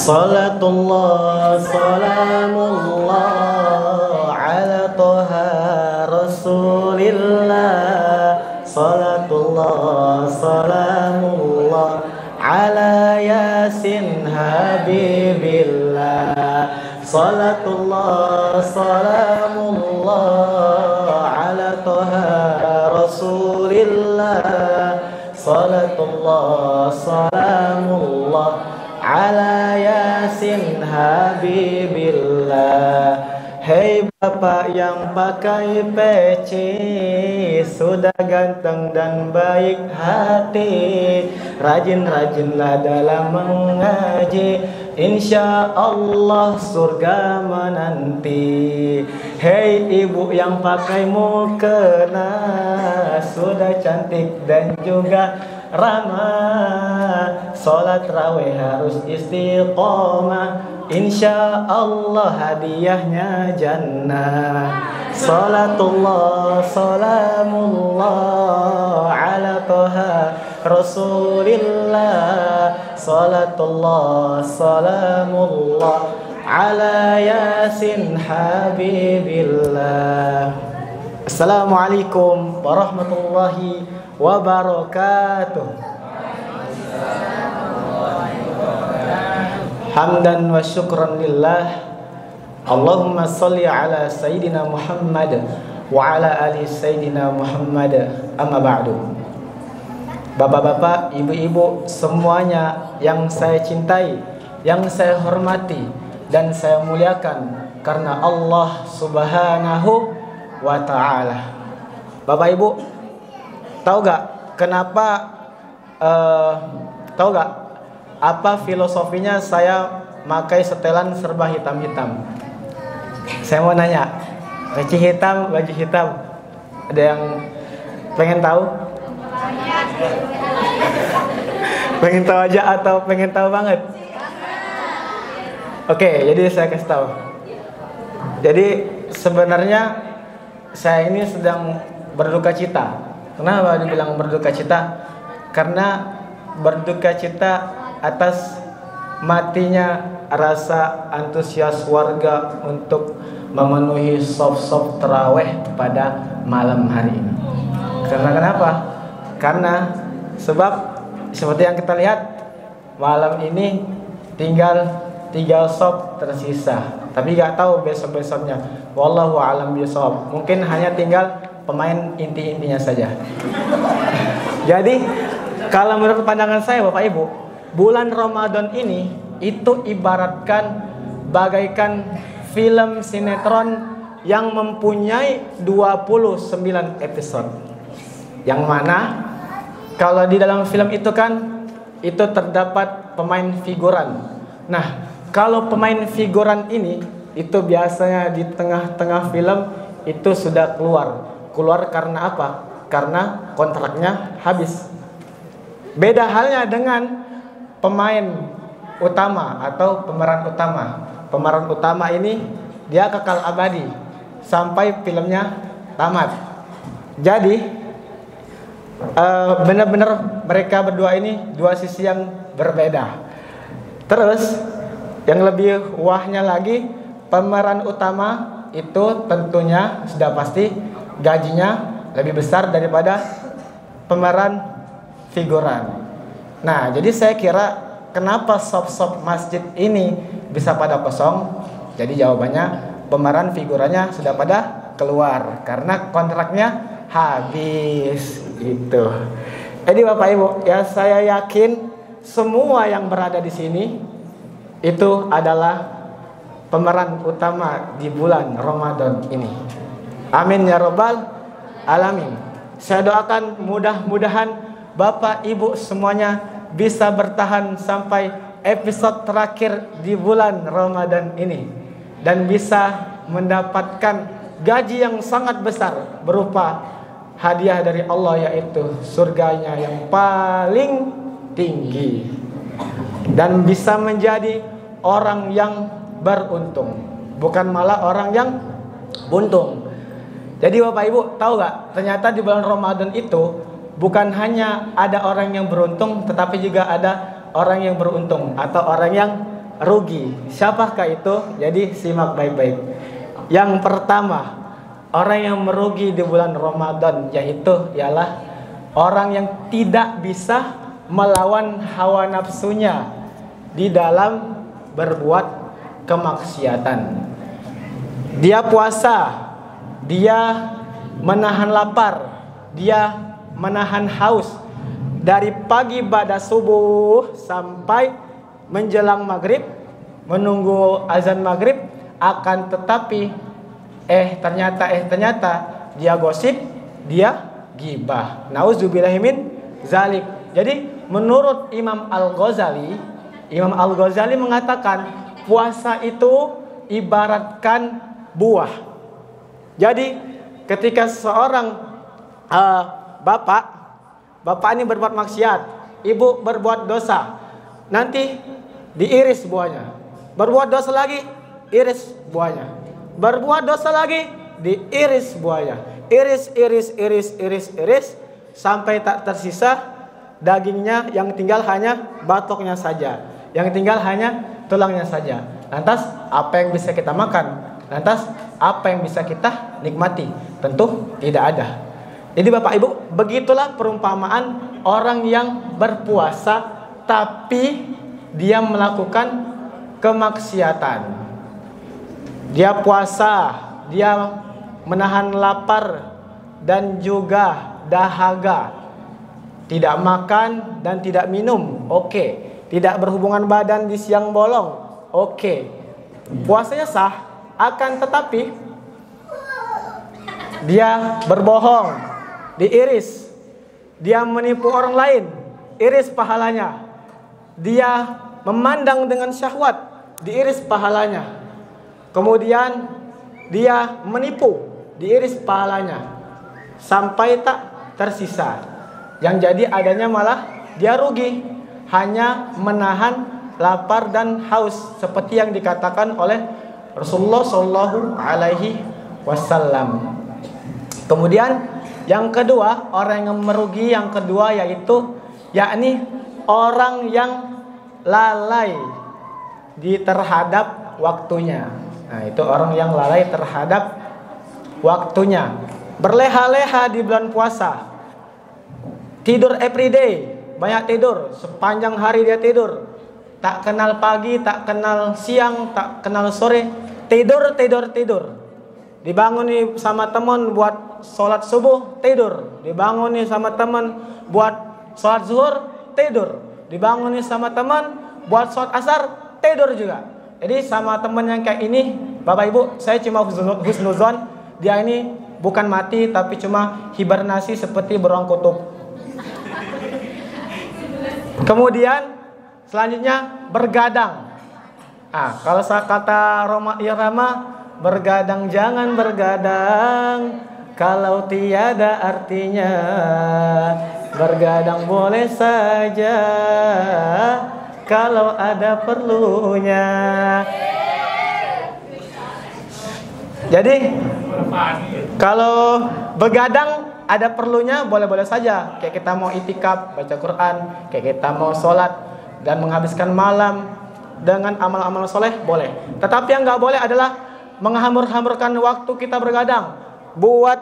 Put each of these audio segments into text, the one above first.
Salatullah salamullah ala toha rasulillah. Salatullah salamullah ala yasin habibillah. Salatullah salamullah ala toha rasulillah. Salatullah salamullah ala yasin habibillah. Hei bapak yang pakai peci, sudah ganteng dan baik hati, rajin-rajinlah dalam mengaji, insya Allah surga menanti. Hei ibu yang pakai mukena, sudah cantik dan juga ramah, sholat raweh harus istiqomah, insya Allah hadiahnya jannah. Salatullah salamullah ala toha rasulillah. Salatullah salamullah ala yasin habibillah. Assalamualaikum warahmatullahi wabarakatuh. Hamdan wa syukran lillah. Allahumma salli ala Sayyidina Muhammad wa ala ali Sayyidina Muhammad. Amma ba'du. Bapak-bapak, ibu-ibu semuanya yang saya cintai, yang saya hormati dan saya muliakan karena Allah Subhanahu wa ta'ala. Bapak Ibu, tahu gak kenapa? Tahu gak apa filosofinya saya pakai setelan serba hitam-hitam? Saya mau nanya, peci hitam, baju hitam. Ada yang pengen tahu? Pengen tahu aja atau pengen tahu banget? Oke, jadi saya kasih tahu. Jadi sebenarnya saya ini sedang berduka cita. Kenapa dibilang berduka cita? Karena berduka cita atas matinya rasa antusias warga untuk memenuhi shaf-shaf tarawih pada malam hari ini. Karena kenapa? Karena sebab seperti yang kita lihat malam ini tinggal 3 shaf tersisa. Tapi gak tahu besok-besoknya. Wallahu a'lam bishawab. Mungkin hanya tinggal pemain inti-intinya saja. Jadi kalau menurut pandangan saya Bapak Ibu, bulan Ramadan ini itu ibaratkan bagaikan film sinetron yang mempunyai 29 episode. Yang mana kalau di dalam film itu kan itu terdapat pemain figuran. Nah, kalau pemain figuran ini itu biasanya di tengah-tengah film itu sudah keluar karena apa? Karena kontraknya habis. Beda halnya dengan pemain utama atau pemeran utama. Pemeran utama ini dia kekal abadi sampai filmnya tamat. Jadi benar-benar mereka berdua ini dua sisi yang berbeda. Terus yang lebih wahnya lagi, pemeran utama itu tentunya sudah pasti gajinya lebih besar daripada pemeran figuran. Nah, jadi saya kira kenapa shop-shop masjid ini bisa pada kosong? Jadi jawabannya pemeran figurannya sudah pada keluar karena kontraknya habis gitu. Jadi Bapak Ibu, ya saya yakin semua yang berada di sini itu adalah pemeran utama di bulan Ramadan ini. Amin ya rabbal alamin. Saya doakan mudah-mudahan Bapak Ibu semuanya bisa bertahan sampai episode terakhir di bulan Ramadan ini dan bisa mendapatkan gaji yang sangat besar berupa hadiah dari Allah, yaitu surganya yang paling tinggi, dan bisa menjadi orang yang beruntung, bukan malah orang yang buntung. Jadi Bapak Ibu tahu gak, ternyata di bulan Ramadan itu bukan hanya ada orang yang beruntung, tetapi juga ada orang yang beruntung atau orang yang rugi. Siapakah itu? Jadi simak baik-baik. Yang pertama, orang yang merugi di bulan Ramadan yaitu ialah orang yang tidak bisa melawan hawa nafsunya di dalam berbuat kemaksiatan. Dia puasa, dia menahan lapar, dia menahan haus dari pagi pada subuh sampai menjelang maghrib, menunggu azan maghrib, akan tetapi ternyata dia gosip, dia gibah. Nauzubillahi min zalik. Jadi menurut Imam Al-Ghazali mengatakan puasa itu ibaratkan buah. Jadi ketika seorang bapak ini berbuat maksiat, ibu berbuat dosa, nanti diiris buahnya. Berbuat dosa lagi, iris buahnya. Berbuat dosa lagi, diiris buahnya. Iris sampai tak tersisa dagingnya, yang tinggal hanya batoknya saja, yang tinggal hanya tulangnya saja. Lantas apa yang bisa kita makan? Lantas apa yang bisa kita nikmati? Tentu tidak ada. Jadi Bapak Ibu, begitulah perumpamaan orang yang berpuasa tapi dia melakukan kemaksiatan. Dia puasa, dia menahan lapar dan juga dahaga. Tidak makan dan tidak minum, oke. Tidak berhubungan badan di siang bolong, oke. Puasanya sah, akan tetapi dia berbohong, diiris. Dia menipu orang lain, iris pahalanya. Dia memandang dengan syahwat, diiris pahalanya. Kemudian dia menipu, diiris pahalanya sampai tak tersisa. Yang jadi adanya malah dia rugi, hanya menahan lapar dan haus seperti yang dikatakan oleh Rasulullah Shallallahu Alaihi Wasallam. Kemudian yang kedua, orang yang merugi yang kedua yaitu yakni orang yang lalai terhadap waktunya. Nah, itu orang yang lalai terhadap waktunya. Berleha-leha di bulan puasa. Tidur everyday, banyak tidur, sepanjang hari dia tidur. Tak kenal pagi, tak kenal siang, tak kenal sore. Tidur. Dibangun nih sama teman buat sholat subuh, tidur. Dibangun nih sama teman buat sholat zuhur, tidur. Dibangun nih sama teman buat sholat asar, tidur juga. Jadi sama teman yang kayak ini, Bapak Ibu, saya cuma husnuzon, dia ini bukan mati tapi cuma hibernasi seperti beruang kutub. Kemudian selanjutnya bergadang. Kalau saya kata Roma Irama, bergadang jangan bergadang kalau tiada artinya. Bergadang boleh saja kalau ada perlunya. Jadi kalau begadang ada perlunya boleh-boleh saja. Kayak kita mau itikaf, baca Quran, kayak kita mau sholat dan menghabiskan malam dengan amal-amal soleh, boleh. Tetapi yang nggak boleh adalah menghambur-hamburkan waktu kita bergadang buat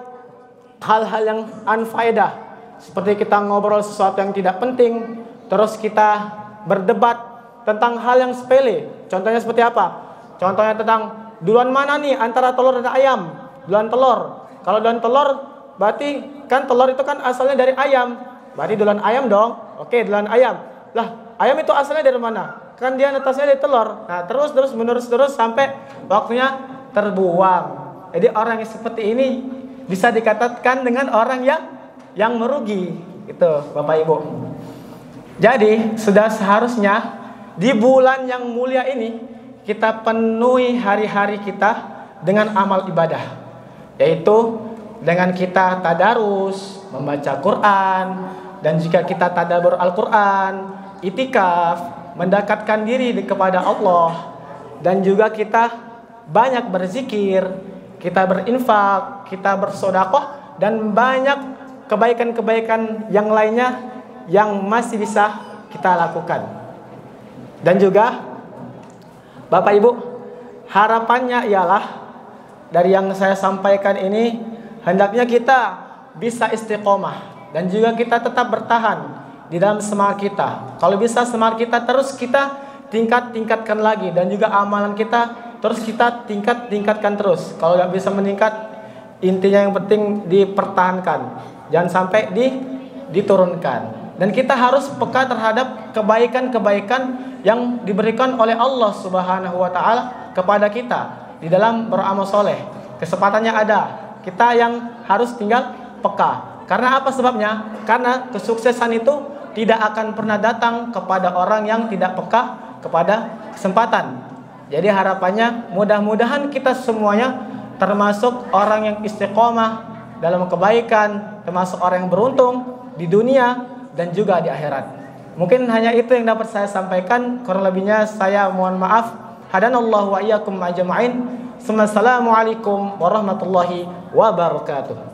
hal-hal yang unfaedah, seperti kita ngobrol sesuatu yang tidak penting, terus kita berdebat tentang hal yang sepele. Contohnya seperti apa? Contohnya tentang duluan mana nih antara telur dan ayam? Duluan telur. Kalau duluan telur, berarti kan telur itu kan asalnya dari ayam. Berarti duluan ayam dong. Oke, duluan ayam. Lah, ayam itu asalnya dari mana? Kan dia netasnya dari telur. Nah, terus menerus sampai waktunya terbuang. Jadi orang yang seperti ini bisa dikatakan dengan orang yang merugi. Itu, Bapak Ibu. Jadi, sudah seharusnya di bulan yang mulia ini kita penuhi hari-hari kita dengan amal ibadah. Yaitu dengan kita tadarus, membaca Quran, dan jika kita tadabbur Al-Quran, itikaf, mendekatkan diri kepada Allah, dan juga kita banyak berzikir, kita berinfak, kita bersedekah, dan banyak kebaikan-kebaikan yang lainnya yang masih bisa kita lakukan. Dan juga Bapak Ibu, harapannya ialah dari yang saya sampaikan ini, hendaknya kita bisa istiqomah dan juga kita tetap bertahan di dalam semangat kita. Kalau bisa semangat kita terus kita tingkatkan lagi, dan juga amalan kita terus kita tingkatkan terus. Kalau nggak bisa meningkat, intinya yang penting dipertahankan, jangan sampai diturunkan. Dan kita harus peka terhadap kebaikan-kebaikan yang diberikan oleh Allah Subhanahu wa taala kepada kita di dalam beramal soleh. Kesempatannya ada, kita yang harus tinggal peka. Karena apa sebabnya? Karena kesuksesan itu tidak akan pernah datang kepada orang yang tidak peka kepada kesempatan. Jadi harapannya mudah-mudahan kita semuanya termasuk orang yang istiqomah dalam kebaikan, termasuk orang yang beruntung di dunia dan juga di akhirat. Mungkin hanya itu yang dapat saya sampaikan. Kurang lebihnya saya mohon maaf. Hadanallahu wa iyyakum ajma'in. Assalamualaikum warahmatullahi wabarakatuh.